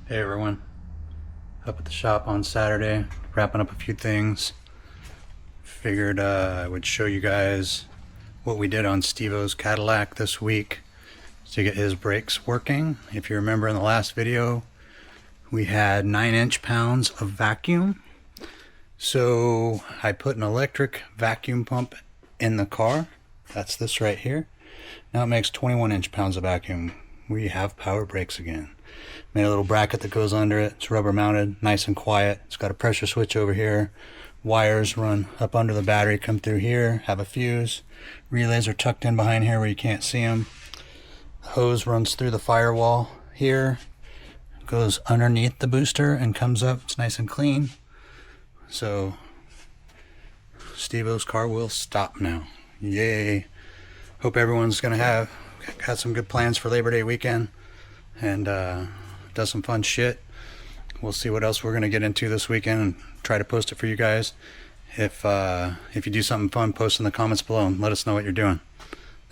Hey everyone, up at the shop on Saturday, wrapping up a few things. Figured I would show you guys what we did on Steve-O's Cadillac this week to get his brakes working. If you remember in the last video, we had 9 inch-pounds of vacuum. So I put an electric vacuum pump in the car. That's this right here. Now it makes 21 inch-pounds of vacuum. We have power brakes again. Made a little bracket that goes under it. It's rubber mounted, nice and quiet. It's got a pressure switch over here. Wires run up under the battery, come through here, have a fuse. Relays are tucked in behind here where you can't see them. The hose runs through the firewall here, goes underneath the booster and comes up. It's nice and clean. So Steve-O's car will stop now. Yay. Hope everyone's gonna got some good plans for Labor Day weekend and does some fun shit. We'll see what else we're gonna get into this weekend and try to post it for you guys. If you do something fun, post in the comments below and let us know what you're doing.